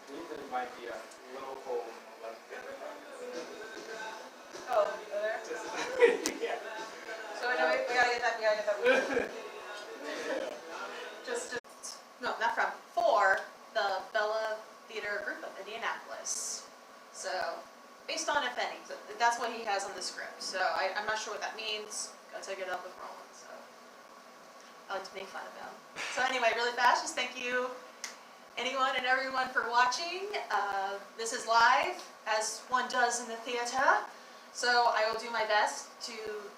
It might be a little cold. Oh, there? Yeah. So anyway, we gotta get that. No, not from, for the Bella Theater Group of Indianapolis. So, based on if any, that's what he has on the script. So I'm not sure what that means. Gotta take it up with Roland. So I like to make fun of him. So anyway, really fast, just thank you anyone and everyone for watching. This is live, as one does in the theater. So I will do my best to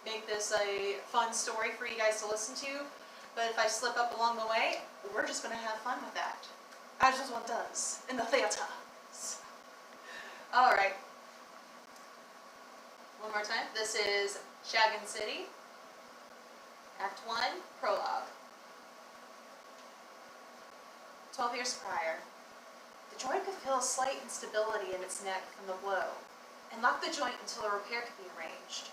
make this a fun story for you guys to listen to. But if I slip up along the way, we're just going to have fun with that. As one does in the theater. All right. One more time. This is Shaggin City, Act 1, Prologue. 12 years prior, the droid could feel a slight instability in its neck from the blow, and locked the joint until a repair could be arranged.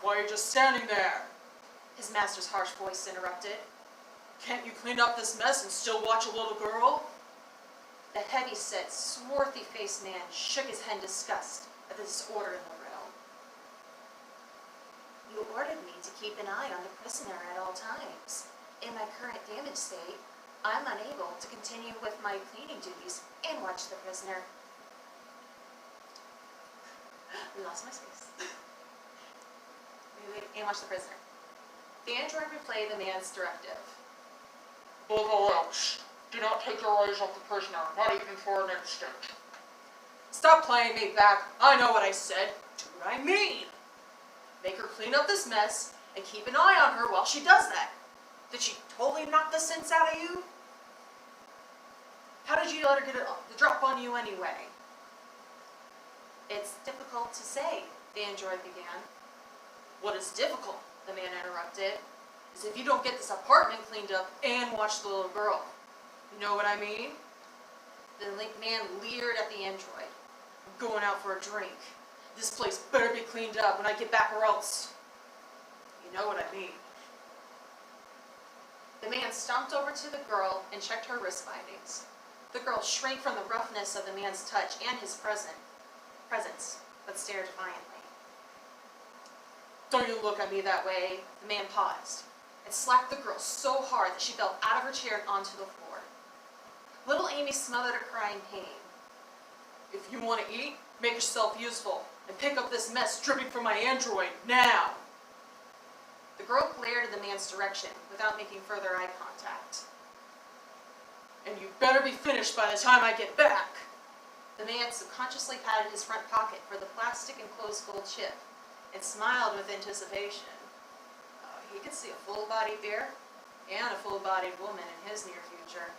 "Why are you just standing there?" his master's harsh voice interrupted. "Can't you clean up this mess and still watch a little girl?" The heavy-set, swarthy-faced man shook his head in disgust at the disorder in the room. "You ordered me to keep an eye on the prisoner at all times. In my current damaged state, I'm unable to continue with my cleaning duties and watch the prisoner." Lost my space. And watch the prisoner. The android replayed the man's directive. "Bogolosh, do not take your eyes off the prisoner, not even for an instant." "Stop playing me back. I know what I said. Do what I mean. Make her clean up this mess and keep an eye on her while she does that. Did she totally knock the sense out of you? How did you let her get the drop on you anyway?" "It's difficult to say," the android began. "What is difficult," the man interrupted, "is if you don't get this apartment cleaned up and watch the little girl. You know what I mean?" The man leered at the android. "I'm going out for a drink. This place better be cleaned up when I get back or else. You know what I mean." The man stomped over to the girl and checked her wrist bindings. The girl shrank from the roughness of the man's touch and his presence, but stared defiantly. "Don't you look at me that way." The man paused and slapped the girl so hard that she fell out of her chair and onto the floor. Little Amy smothered a cry in pain. "If you want to eat, make yourself useful and pick up this mess dripping from my android now." The girl glared in the man's direction without making further eye contact. "And you better be finished by the time I get back." The man subconsciously patted his front pocket for the plastic enclosed gold chip and smiled with anticipation. He could see a full-bodied bear and a full-bodied woman in his near future.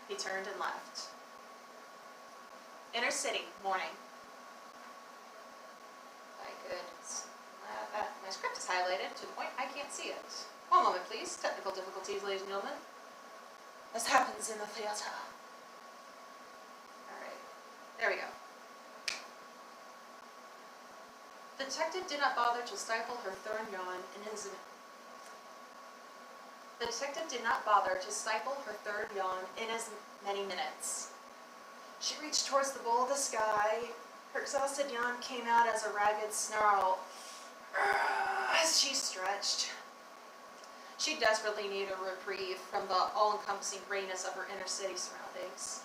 He turned and left. Inner City, morning. My goodness. My script is highlighted to the point I can't see it. One moment, please. Technical difficulties, ladies and gentlemen. This happens in the theater. All right. There we go. The detective did not bother to stifle her third yawn in his... The detective did not bother to stifle her third yawn in as many minutes. She reached towards the bowl of the sky. Her exhausted yawn came out as a ragged snarl as she stretched. She desperately needed a reprieve from the all-encompassing grayness of her inner city surroundings.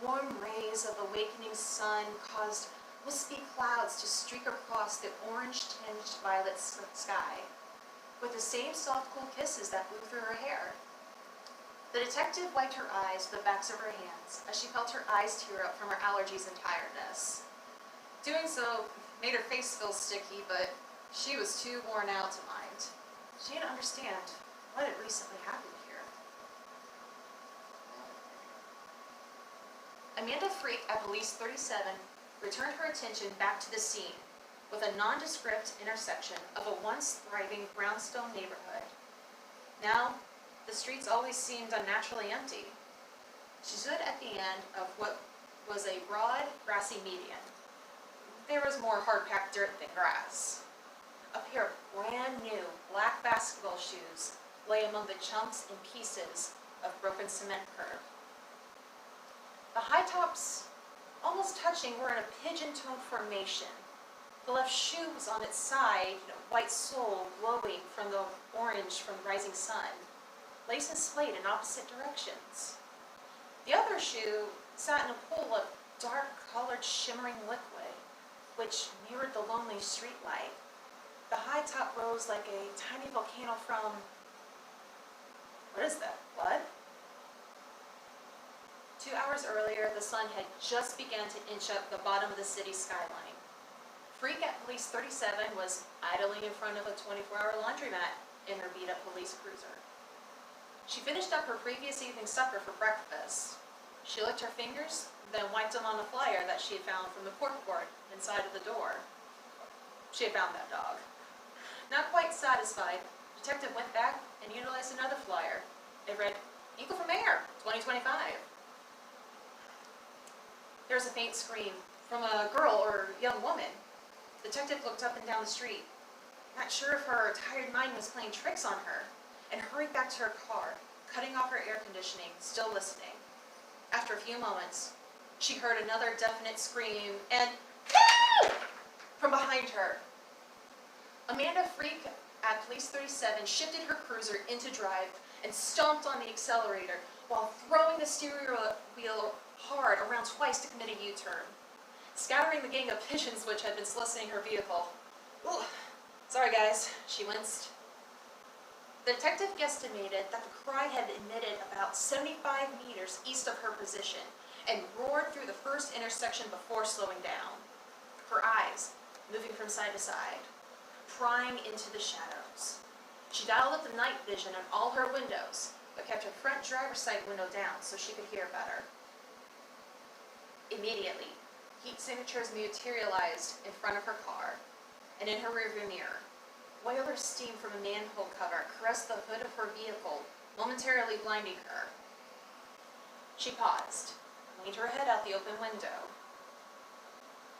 Warm rays of the awakening sun caused wispy clouds to streak across the orange-tinged violet sky, with the same soft, cool kisses that blew through her hair. The detective wiped her eyes with the backs of her hands as she felt her eyes tear up from her allergies and tiredness. Doing so made her face feel sticky, but she was too worn out to mind. She didn't understand what had recently happened here. Amanda Freak at Police 37 returned her attention back to the scene with a nondescript intersection of a once thriving brownstone neighborhood. Now, the streets always seemed unnaturally empty. She stood at the end of what was a broad, grassy median. There was more hard-packed dirt than grass. A pair of brand-new black basketball shoes lay among the chunks and pieces of broken cement curb. The high tops, almost touching, were in a pigeon-toed formation. The left shoe was on its side, white sole glowing from the orange from the rising sun. Laces splayed in opposite directions. The other shoe sat in a pool of dark-colored shimmering liquid, which mirrored the lonely streetlight. The high top rose like a tiny volcano from... What is that, blood? 2 hours earlier, the sun had just begun to inch up the bottom of the city's skyline. Freak at Police 37 was idling in front of a 24-hour laundromat in her beat-up police cruiser. She finished up her previous evening's supper for breakfast. She licked her fingers, then wiped them on a flyer that she had found from the corkboard inside of the door. She had found that dog. Not quite satisfied, the detective went back and utilized another flyer. It read, "Eagle for Mayor, 2025. There was a faint scream from a girl or young woman. The detective looked up and down the street, not sure if her tired mind was playing tricks on her, and hurried back to her car, cutting off her air conditioning, still listening. After a few moments, she heard another definite scream and "No!" from behind her. Amanda Freak at Police 37 shifted her cruiser into drive and stomped on the accelerator while throwing the steering wheel hard around twice to commit a U-turn, scattering the gang of pigeons which had been soliciting her vehicle. "Ugh. Sorry guys," she winced. The detective guesstimated that the cry had emitted about 75 meters east of her position and roared through the first intersection before slowing down, her eyes moving from side to side, prying into the shadows. She dialed up the night vision on all her windows, but kept her front driver's side window down so she could hear better. Immediately, heat signatures materialized in front of her car and in her rearview mirror. Boiler steam from a manhole cover caressed the hood of her vehicle, momentarily blinding her. She paused, leaned her head out the open window,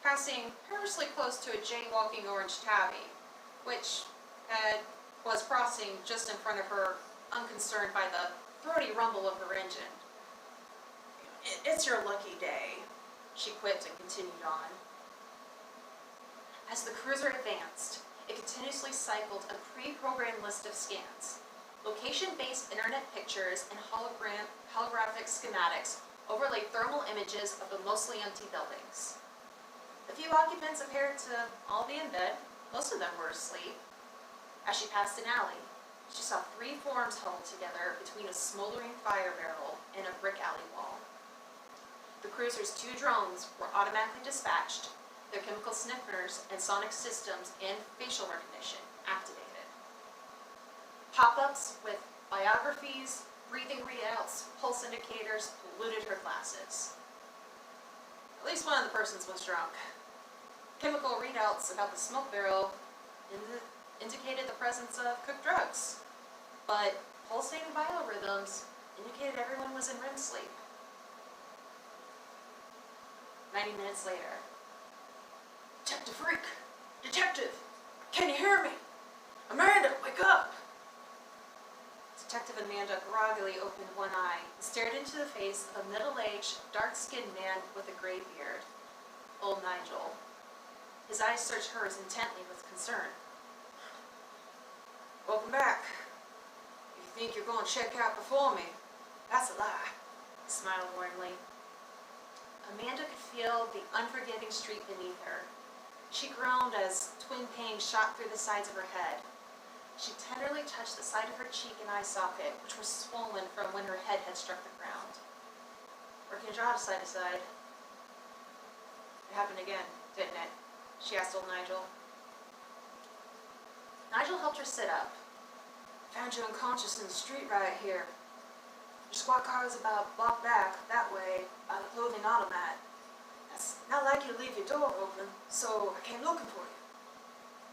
passing perilously close to a jaywalking orange tabby, which was crossing just in front of her, unconcerned by the throaty rumble of her engine. "It's your lucky day," she quipped and continued on. As the cruiser advanced, it continuously cycled a pre-programmed list of scans, location-based internet pictures and holographic schematics overlaid thermal images of the mostly empty buildings. A few occupants appeared to all be in bed. Most of them were asleep. As she passed an alley, she saw 3 forms huddled together between a smoldering fire barrel and a brick alley wall. The cruiser's 2 drones were automatically dispatched, their chemical sniffers and sonic systems and facial recognition activated. Pop-ups with biographies, breathing readouts, pulse indicators polluted her glasses. At least one of the persons was drunk. Chemical readouts about the smoke barrel indicated the presence of cooked drugs, but pulsating biorhythms indicated everyone was in REM sleep. 90 minutes later. "Detective Freak! Detective! Can you hear me? Amanda, wake up!" Detective Amanda groggily opened one eye and stared into the face of a middle-aged, dark-skinned man with a gray beard, old Nigel. His eyes searched hers intently with concern. "Welcome back. If you think you're going to check out before me, that's a lie," he smiled warmly. Amanda could feel the unforgiving street beneath her. She groaned as twin pains shot through the sides of her head. She tenderly touched the side of her cheek and eye socket, which was swollen from when her head had struck the ground. "Working your jaw side to side." "It happened again, didn't it?" she asked old Nigel. Nigel helped her sit up. "Found you unconscious in the street right here. Your squad car is about a block back, that way, by the clothing automat. It's not like you leave your door open, so I came looking for you.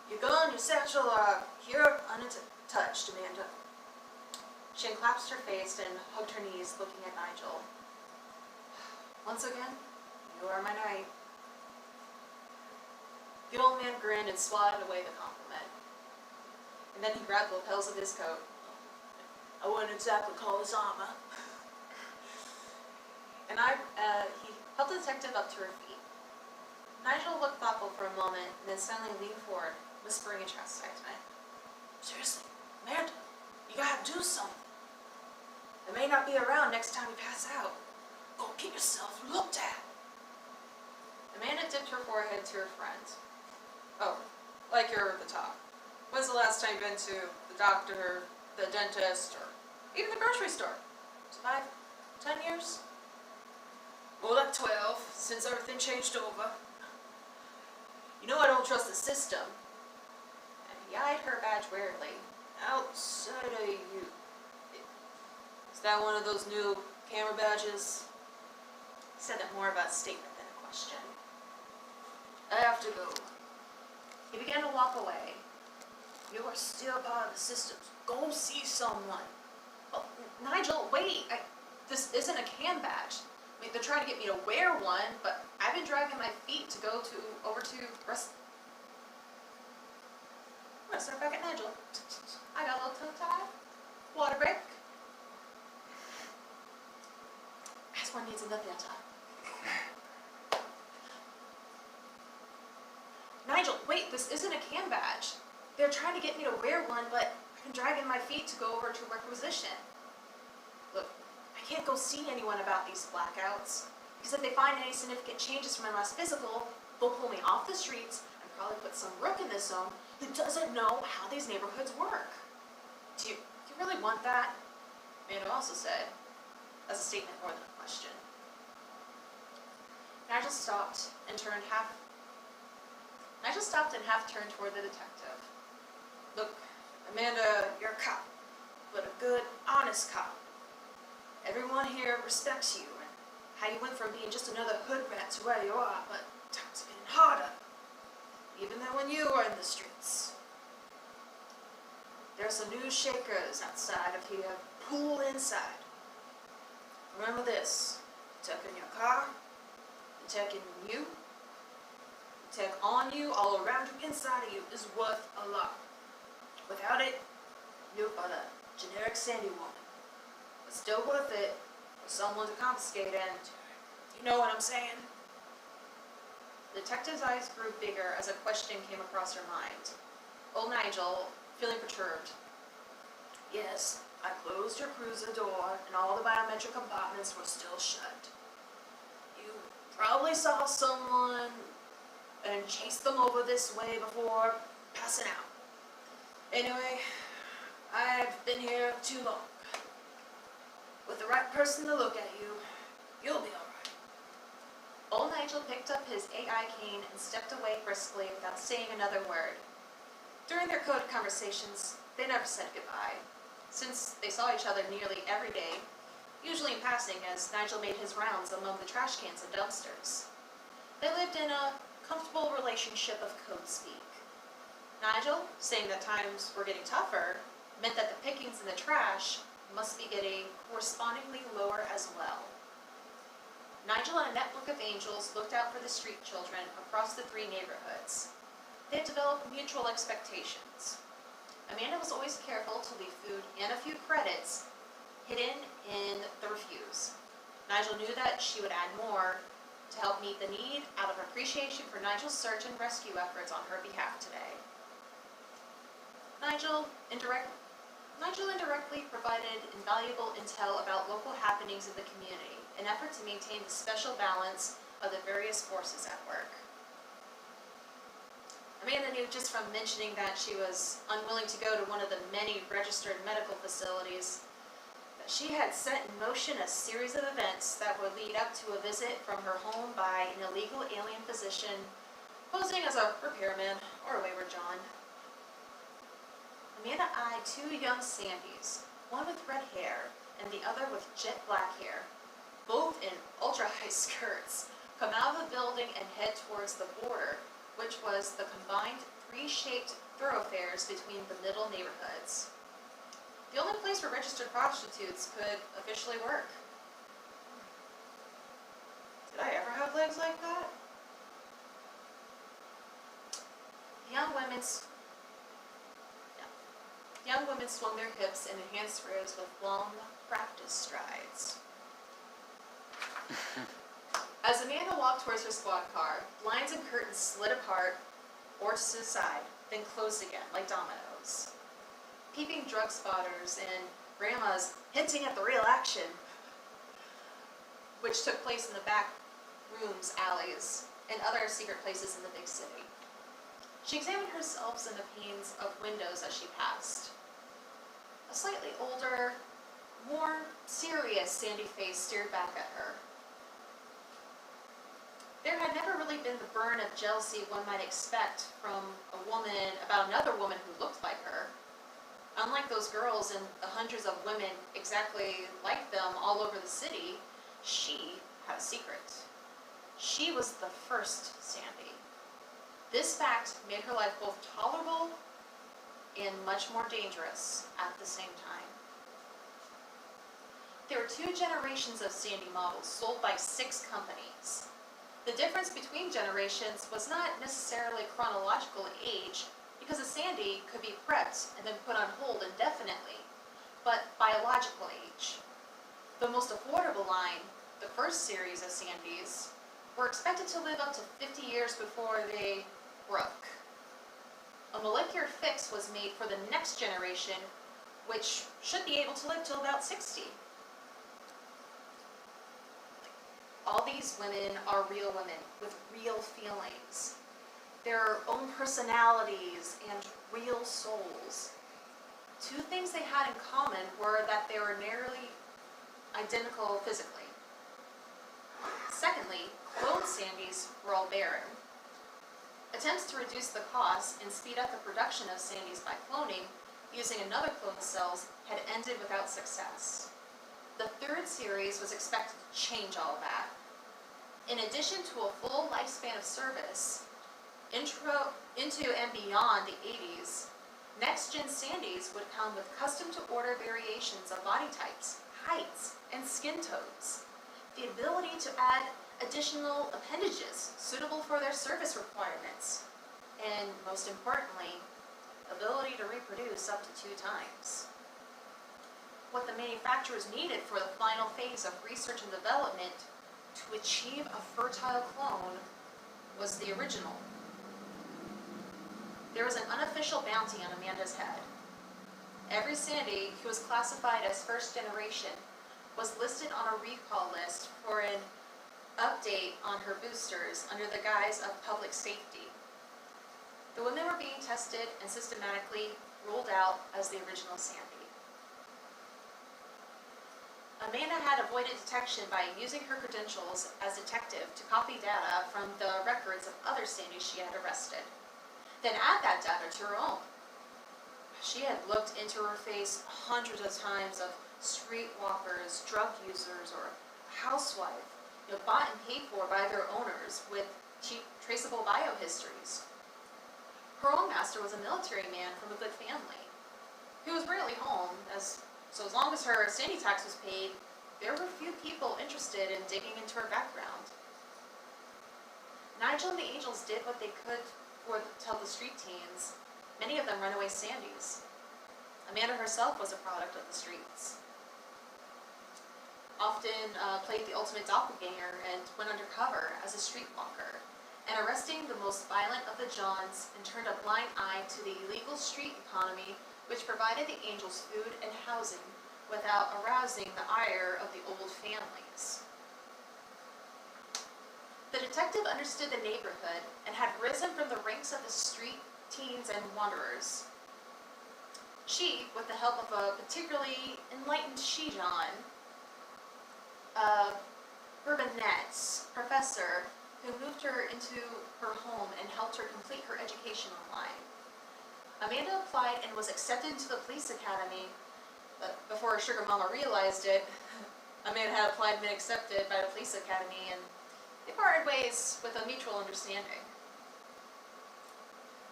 Your gun, your satchel are here untouched, Amanda." She unclasped her face and hugged her knees, looking at Nigel. "Once again, you are my knight." The old man grinned and swatted away the compliment. And then he grabbed the lapels of his coat. "I wouldn't exactly call this armor." And detective up to her feet. Nigel looked thoughtful for a moment and then suddenly leaned forward, whispering in chastisement. Seriously, Amanda, you gotta do something. I may not be around next time you pass out. Go get yourself looked at. Amanda dipped her forehead to her friend. Oh, like you're at the top. When's the last time you've been to the doctor, the dentist, or even the grocery store? 5, 10 years? More like 12, since everything changed over. You know I don't trust the system. And he eyed her badge warily. Outside of you. Is that one of those new camera badges? He said that more of a statement than a question. I have to go. He began to walk away. You are still part of the system. Go see someone. Oh, Nigel, wait. This isn't a cam badge. I mean, they're trying to get me to wear one, but I've been dragging my feet to go over to rest. I'm gonna start back at Nigel. I got a little tongue tie. Water break. As one needs another time. Nigel, wait, this isn't a cam badge. They're trying to get me to wear one, but I've been dragging my feet to go over to requisition. Look, I can't go see anyone about these blackouts, because if they find any significant changes from my last physical, they'll pull me off the streets and probably put some rook in this zone who doesn't know how these neighborhoods work. Do you really want that? Amanda also said, as a statement more than a question. Nigel stopped and half turned toward the detective. Look, Amanda, you're a cop, but a good, honest cop. Everyone here respects you and how you went from being just another hood rat to where you are, but times are getting harder. Even than when you were in the streets. There's some new shakers outside of here. Pull inside. Remember this. The tech in your car, the tech in you, the tech on you, all around you, inside of you is worth a lot. Without it, you are a generic Sandy woman. But still worth it for someone to confiscate and, you know what I'm saying? The detective's eyes grew bigger as a question came across her mind. Old Nigel, feeling perturbed. Yes, I closed your cruiser door and all the biometric compartments were still shut. You probably saw someone and chased them over this way before passing out. Anyway, I've been here too long. With the right person to look at you, you'll be alright. Old Nigel picked up his AI cane and stepped away briskly without saying another word. During their code conversations, they never said goodbye, since they saw each other nearly every day, usually in passing as Nigel made his rounds among the trash cans and dumpsters. They lived in a comfortable relationship of code speak. Nigel, saying that times were getting tougher, meant that the pickings in the trash must be getting correspondingly lower as well. Nigel and a network of angels looked out for the street children across the 3 neighborhoods. They had developed mutual expectations. Amanda was always careful to leave food and a few credits hidden in the refuse. Nigel knew that she would add more to help meet the need out of appreciation for Nigel's search and rescue efforts on her behalf today. Nigel indirectly provided invaluable intel about local happenings in the community, an effort to maintain the special balance of the various forces at work. Amanda knew just from mentioning that she was unwilling to go to one of the many registered medical facilities that she had set in motion a series of events that would lead up to a visit from her home by an illegal alien physician posing as a repairman or a wayward John. Amanda eyed 2 young Sandys, one with red hair and the other with jet black hair, both in ultra-high skirts, come out of the building and head towards the border, which was the combined 3-shaped thoroughfares between the middle neighborhoods. The only place where registered prostitutes could officially work. Did I ever have legs like that? Young women swung their hips and enhanced ribs with long practice strides. As Amanda walked towards her squad car, blinds and curtains slid apart or to the side, then closed again like dominoes. Peeping drug spotters and grandmas hinting at the real action, which took place in the back rooms, alleys, and other secret places in the big city. She examined herself in the panes of windows as she passed. A slightly older, more serious Sandy face stared back at her. There had never really been the burn of jealousy one might expect from a woman about another woman who looked like her. Unlike those girls and the hundreds of women exactly like them all over the city, she had a secret. She was the first Sandy. This fact made her life both tolerable and much more dangerous at the same time. There were 2 generations of Sandy models sold by 6 companies. The difference between generations was not necessarily chronological in age, because a Sandy could be prepped and then put on hold indefinitely, but biological age. The most affordable line, the first series of Sandys, were expected to live up to 50 years before they broke. A molecular fix was made for the next generation, which should be able to live till about 60. All these women are real women with real feelings, their own personalities and real souls. 2 things they had in common were that they were nearly identical physically. Secondly, clone Sandys were all barren. Attempts to reduce the cost and speed up the production of Sandys by cloning using another clone's cells had ended without success. The 3rd series was expected to change all of that. In addition to a full lifespan of service, into and beyond the 80s, next-gen Sandys would come with custom-to-order variations of body types, heights, and skin tones. The ability to add additional appendages suitable for their service requirements, and most importantly, ability to reproduce up to 2 times. What the manufacturers needed for the final phase of research and development to achieve a fertile clone was the original. There was an unofficial bounty on Amanda's head. Every Sandy who was classified as first generation was listed on a recall list for an update on her boosters under the guise of public safety. The women were being tested and systematically ruled out as the original Sandy. Amanda had avoided detection by using her credentials as detective to copy data from the records of other Sandys she had arrested, then add that data to her own. She had looked into her face hundreds of times of streetwalkers, drug users, or housewife, bought and paid for by their owners with cheap, traceable biohistories. Her own master was a military man from a good family, who was rarely home, so as long as her Sandy tax was paid, there were few people interested in digging into her background. Nigel and the Angels did what they could to tell the street teens, many of them runaway Sandys. Amanda herself was a product of the streets. Often played the ultimate doppelganger and went undercover as a streetwalker, and arresting the most violent of the Johns and turned a blind eye to the illegal street economy which provided the Angels food and housing without arousing the ire of the old families. The detective understood the neighborhood and had risen from the ranks of the street teens and wanderers. She, with the help of a particularly enlightened Shijan, a Bourbonnet's professor who moved her into her home and helped her complete her education online. Amanda applied and was accepted into the police academy, but before Sugar Mama realized it, Amanda had applied and been accepted by the police academy, and they parted ways with a mutual understanding.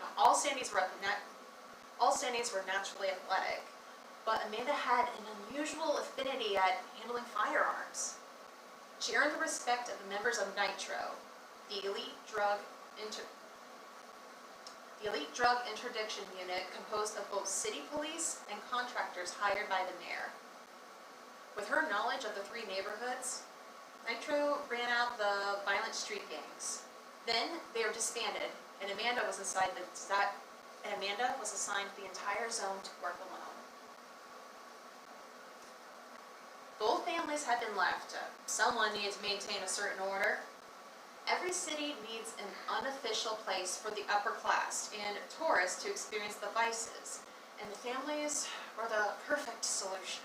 Now, all Sandys were naturally athletic, but Amanda had an unusual affinity at handling firearms. She earned the respect of the members of Nitro, the elite drug interdiction unit composed of both city police and contractors hired by the mayor. With her knowledge of the 3 neighborhoods, Nitro ran out the violent street gangs. Then they were disbanded, and Amanda was assigned the entire zone to work alone. Both families had been left. Someone needed to maintain a certain order. Every city needs an unofficial place for the upper class and tourists to experience the vices, and the families were the perfect solution.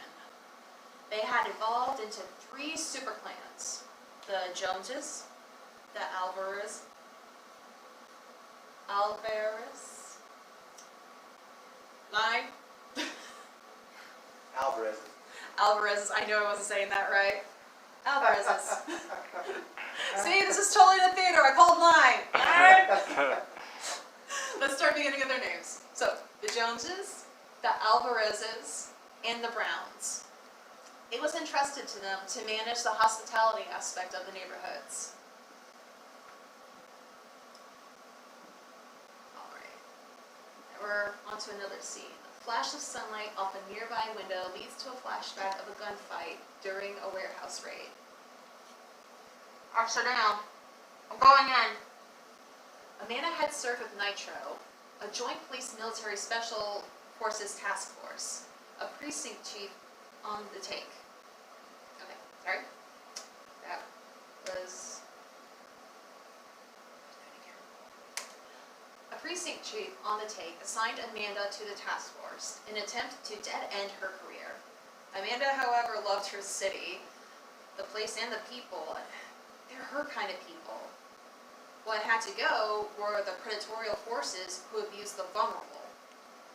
They had evolved into 3 superclans: the Joneses, the Alvarez, Line, Alvarez. I knew I wasn't saying that right. Alvarez's. See, this is totally the theater. I called line. Alright? Let's start beginning of their names. So, the Joneses, the Alvarezes, and the Browns. It was entrusted to them to manage the hospitality aspect of the neighborhoods. Alright. We're on to another scene. A flash of sunlight off a nearby window leads to a flashback of a gunfight during a warehouse raid. Alright, sit down. I'm going in. Amanda had served with Nitro, a joint police military special forces task force, a precinct chief on the take. Okay, sorry. That was... A precinct chief on the take assigned Amanda to the task force in an attempt to dead-end her career. Amanda, however, loved her city, the place, and the people. They're her kind of people. What had to go were the predatory forces who abused the vulnerable.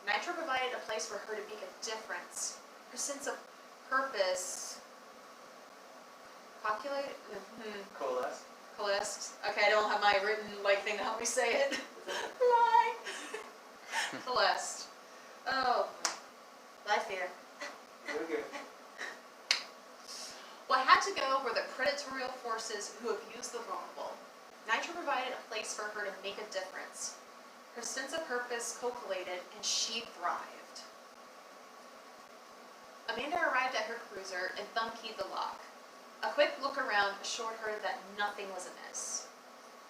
Nitro provided a place for her to make a difference. Her sense of purpose... Coalesced. Okay, I don't have my written thing to help me say it. Lie. Coalesced. Oh, life here. You're good. What had to go were the predatory forces who abused the vulnerable. Nitro provided a place for her to make a difference. Her sense of purpose coagulated, and she thrived. Amanda arrived at her cruiser and thumb-keyed the lock. A quick look around assured her that nothing was amiss.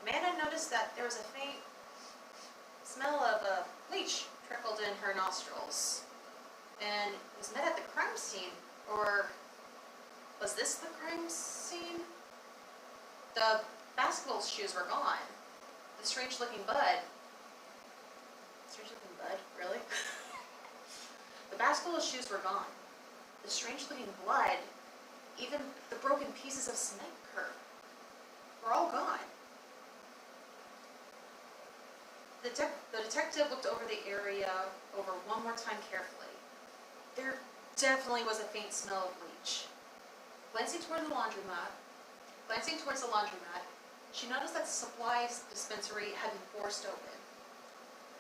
Amanda noticed that there was a faint smell of bleach trickled in her nostrils, and it was met at the crime scene, or was this the crime scene? The basketball shoes were gone. The strange-looking bud. Strange-looking bud? Really? The basketball shoes were gone. The strange-looking blood, even the broken pieces of cement curb, were all gone. The detective looked over the area one more time carefully. There definitely was a faint smell of bleach. Glancing towards the laundromat, she noticed that the supplies dispensary had been forced open.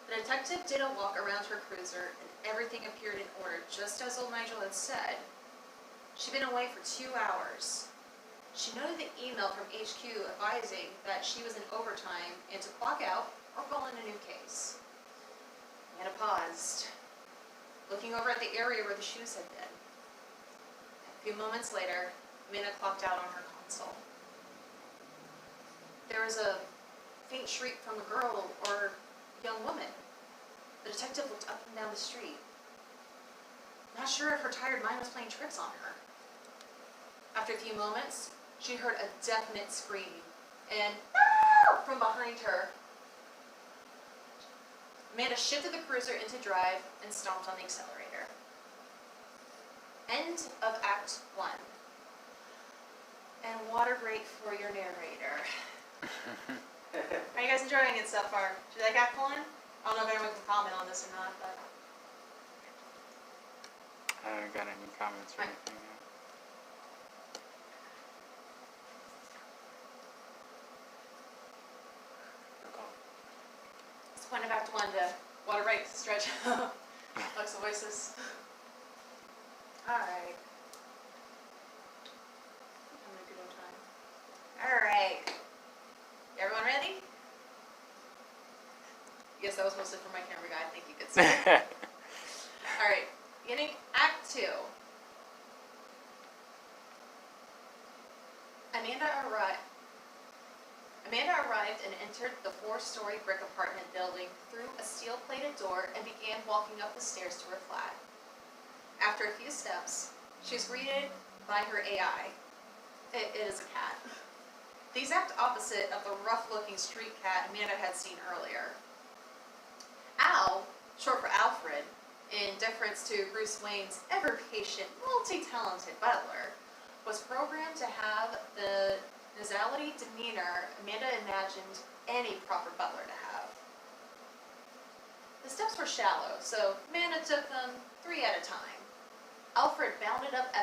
The detective did a walk around her cruiser, and everything appeared in order, just as old Nigel had said. She'd been away for 2 hours. She noted the email from HQ advising that she was in overtime and to clock out or call in a new case. Amanda paused, looking over at the area where the shoes had been. A few moments later, Amanda clocked out on her console. There was a faint shriek from a girl or young woman. The detective looked up and down the street, not sure if her tired mind was playing tricks on her. After a few moments, she heard a definite scream, and "No!" from behind her. Amanda shifted the cruiser into drive and stomped on the accelerator. End of Act 1. And water break for your narrator. Are you guys enjoying it so far? Do you like Act 1? I don't know if anyone can comment on this or not, but... I haven't got any comments or anything yet. It's the point of Act 1 to water break, stretch, flex the voices. Alright. I'm in a good old time. Alright. Everyone ready? Yes, that was mostly for my camera guy. Thank you, good sir. Alright, beginning Act 2. Amanda arrived. Amanda arrived and entered the 4-story brick apartment building through a steel-plated door and began walking up the stairs to her flat. After a few steps, she was greeted by her AI. It is a cat. The exact opposite of the rough-looking street cat Amanda had seen earlier. Al, short for Alfred, in deference to Bruce Wayne's ever-patient, multi-talented butler, was programmed to have the nasality demeanor Amanda imagined any proper butler to have. The steps were shallow, so Amanda took them 3 at a time. Alfred bounded up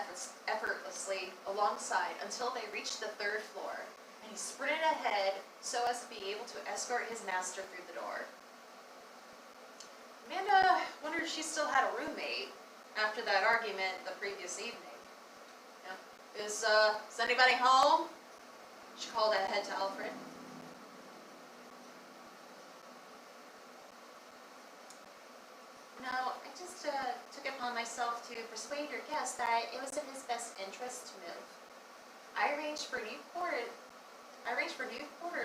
effortlessly alongside until they reached the 3rd floor, and he sprinted ahead so as to be able to escort his master through the door. Amanda wondered if she still had a roommate after that argument the previous evening. Is anybody home? She called ahead to Alfred. No, I just took it upon myself to persuade your guest that it was in his best interest to move. I arranged for new quarters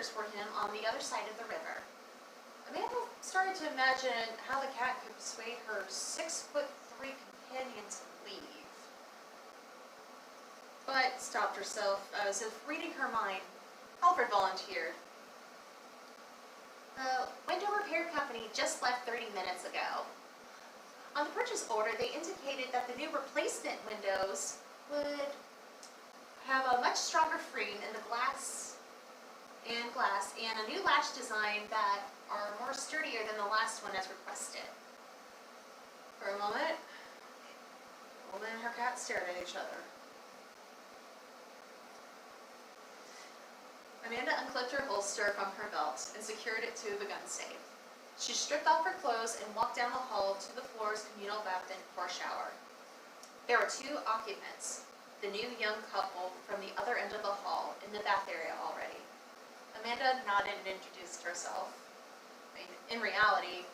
for him on the other side of the river. Amanda started to imagine how the cat could persuade her 6'3" companion to leave, but stopped herself as if reading her mind. Alfred volunteered. The window repair company just left 30 minutes ago. On the purchase order, they indicated that the new replacement windows would have a much stronger frame in the glass and a new latch design that are more sturdier than the last one as requested. For a moment, the woman and her cat stared at each other. Amanda unclipped her holster from her belt and secured it to the gun safe. She stripped off her clothes and walked down the hall to the floor's communal bathroom for a shower. There were 2 occupants, the new young couple from the other end of the hall, in the bath area already. Amanda nodded and introduced herself. In reality,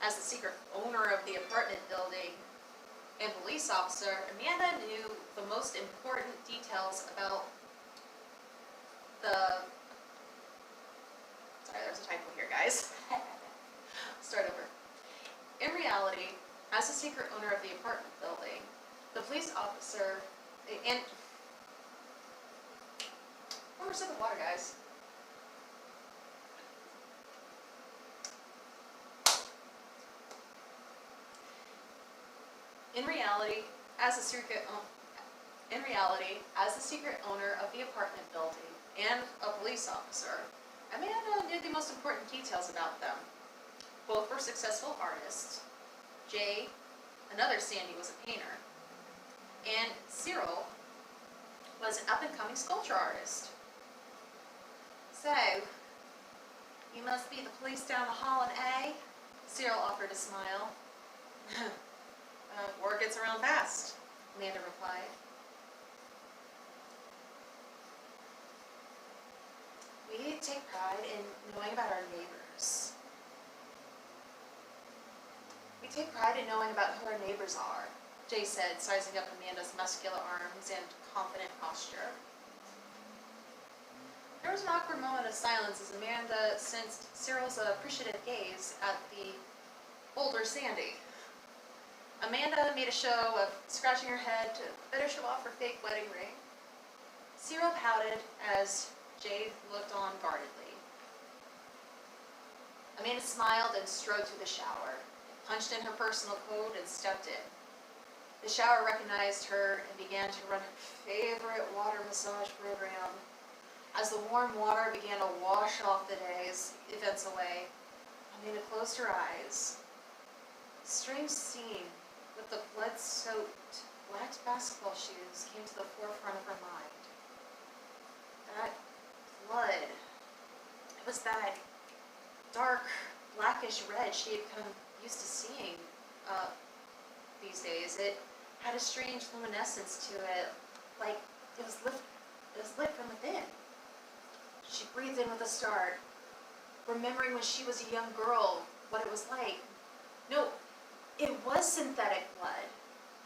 as the secret owner of the apartment building and police officer, Amanda knew the most important details about sorry, there's a typo here, guys. Start over. In reality, as the secret owner of the apartment building, the police officer, and one more sip of water, guys. In reality, as the secret owner of the apartment building and a police officer, Amanda knew the most important details about them. Both were successful artists. Jay, another Sandy, was a painter, and Cyril was an up-and-coming sculpture artist. So, you must be the police down the hall in A? Cyril offered a smile. Word gets around fast, Amanda replied. We take pride in knowing about our neighbors. We take pride in knowing about who our neighbors are, Jay said, sizing up Amanda's muscular arms and confident posture. There was an awkward moment of silence as Amanda sensed Cyril's appreciative gaze at the older Sandy. Amanda made a show of scratching her head to better show off her fake wedding ring. Cyril pouted as Jade looked on guardedly. Amanda smiled and strode to the shower, punched in her personal code, and stepped in. The shower recognized her and began to run her favorite water massage program. As the warm water began to wash off the day's events away, Amanda closed her eyes. A strange scene with the blood-soaked black basketball shoes came to the forefront of her mind. That blood, it was that dark, blackish red she had become used to seeing these days. It had a strange luminescence to it, like it was lit from within. She breathed in with a start, remembering when she was a young girl, what it was like. No, it was synthetic blood,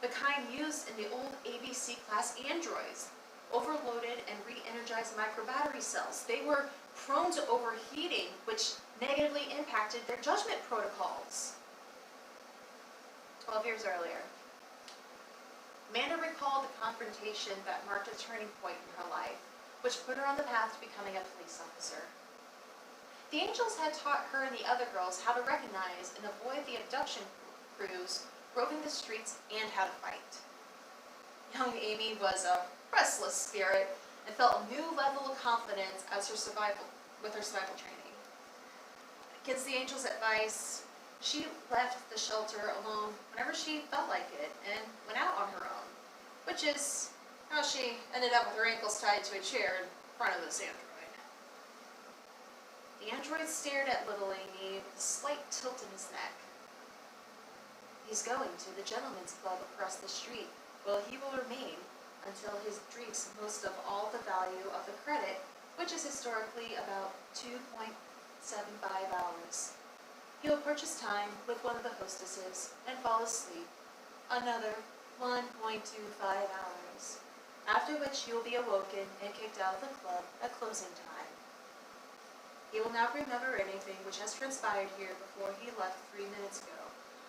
the kind used in the old ABC class androids, overloaded and re-energized microbattery cells. They were prone to overheating, which negatively impacted their judgment protocols. 12 years earlier, Amanda recalled the confrontation that marked a turning point in her life, which put her on the path to becoming a police officer. The angels had taught her and the other girls how to recognize and avoid the abduction crews roving the streets and how to fight. Young Amy was a restless spirit and felt a new level of confidence as her survival training. Against the angels' advice, she left the shelter alone whenever she felt like it and went out on her own, which is how she ended up with her ankles tied to a chair in front of this android. The android stared at little Amy with a slight tilt in his neck. He's going to the gentleman's club across the street, where he will remain until he drinks most of all the value of the credit, which is historically about 2.75 hours. He will purchase time with one of the hostesses and fall asleep. Another 1.25 hours, after which he will be awoken and kicked out of the club at closing time. He will not remember anything which has transpired here before he left 3 minutes ago,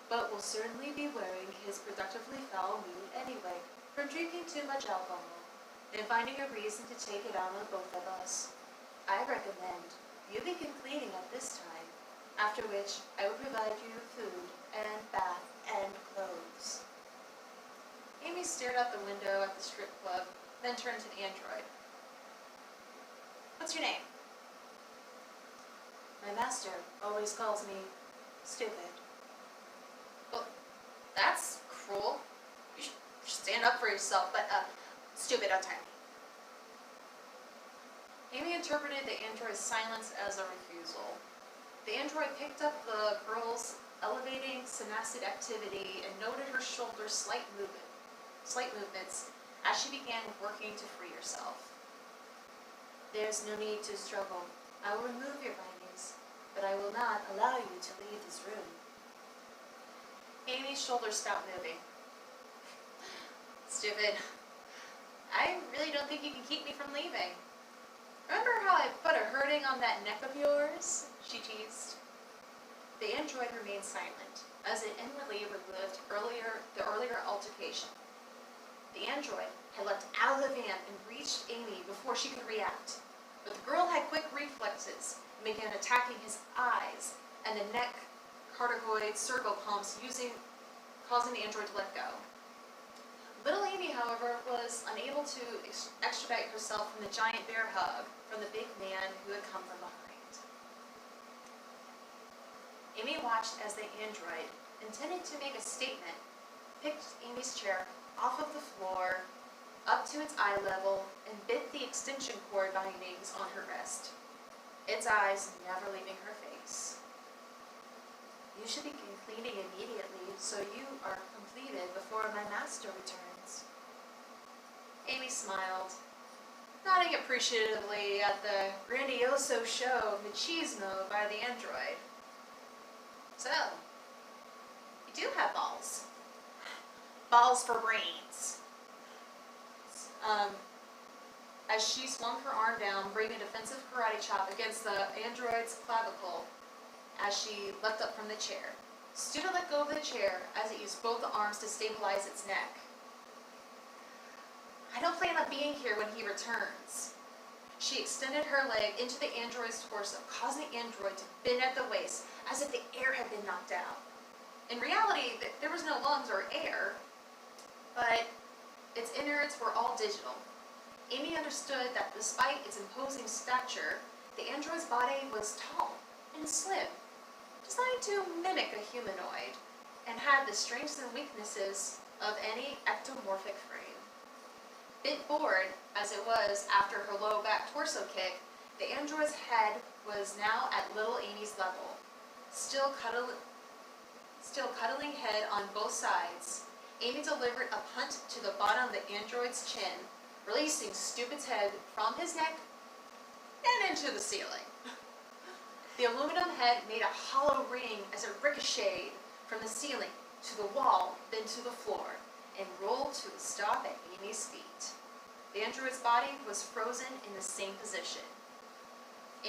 but will certainly be wearing his productively foul mood anyway from drinking too much alcohol and finding a reason to take it out on both of us. I recommend you begin cleaning at this time, after which I will provide you food and bath and clothes. Amy stared out the window at the strip club, then turned to the android. What's your name? My master always calls me stupid. Well, that's cruel. You should stand up for yourself, but stupid, untie me. Amy interpreted the android's silence as a refusal. The android picked up the girl's elevating synaptic activity and noted her shoulder's slight movements as she began working to free herself. There's no need to struggle. I will remove your bindings, but I will not allow you to leave this room. Amy's shoulders stopped moving. Stupid. I really don't think you can keep me from leaving. Remember how I put a hurting on that neck of yours? She teased. The android remained silent, as it inwardly relived the earlier altercation. The android had leapt out of the van and reached Amy before she could react, but the girl had quick reflexes and began attacking his eyes and the neck corticoid servo-pumps, causing the android to let go. Little Amy, however, was unable to extricate herself from the giant bear hug from the big man who had come from behind. Amy watched as the android, intending to make a statement, picked Amy's chair off of the floor, up to its eye level, and bit the extension cord bindings on her wrist, its eyes never leaving her face. You should begin cleaning immediately, so you are completed before my master returns. Amy smiled, nodding appreciatively at the grandioso show of machismo by the android. So, you do have balls. Balls for brains. As she swung her arm down, bringing a defensive karate chop against the android's clavicle as she leapt up from the chair. Studa let go of the chair as it used both arms to stabilize its neck. I don't plan on being here when he returns. She extended her leg into the android's torso, causing the android to bend at the waist as if the air had been knocked out. In reality, there was no lungs or air, but its innards were all digital. Amy understood that despite its imposing stature, the android's body was tall and slim, designed to mimic a humanoid, and had the strengths and weaknesses of any ectomorphic frame. Bit bored as it was after her low back torso kick, the android's head was now at little Amy's level, still cuddling head on both sides. Amy delivered a punt to the bottom of the android's chin, releasing Stupid's head from his neck and into the ceiling. The aluminum head made a hollow ring as it ricocheted from the ceiling to the wall, then to the floor, and rolled to a stop at Amy's feet. The android's body was frozen in the same position.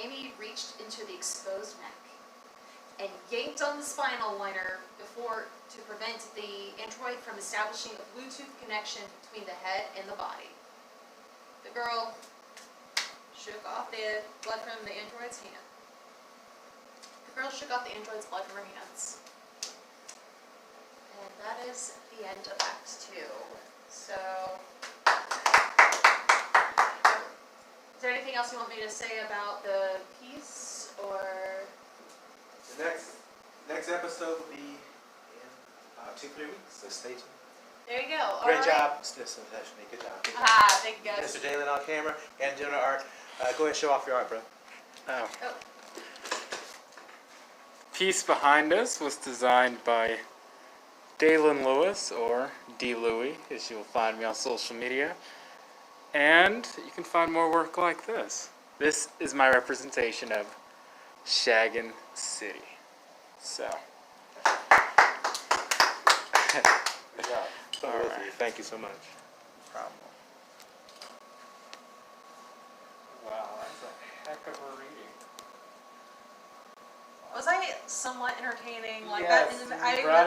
Amy reached into the exposed neck and yanked on the spinal liner to prevent the android from establishing a Bluetooth connection between the head and the body. The girl shook off the blood from the android's hand. The girl shook off the android's blood from her hands. And that is the end of Act 2. So, is there anything else you want me to say about the piece, or? The next episode will be in about 2-3 weeks, so stay tuned. There you go. Great All job, Stephanie. Good job. Good job. Ah, thank you guys. Mr. Jalen on camera and doing our art. Go ahead and show off your art, bro. Oh. Oh. Piece behind us was designed by Dalen Lewis, or D. Louie, as you'll find me on social media. And you can find more work like this. This is my representation of Shaggin City. So. Good job. So All both of right. you. Thank you so much. Problem. Wow, that's a heck of a reading. Was I somewhat entertaining? Like Yes, that? you brought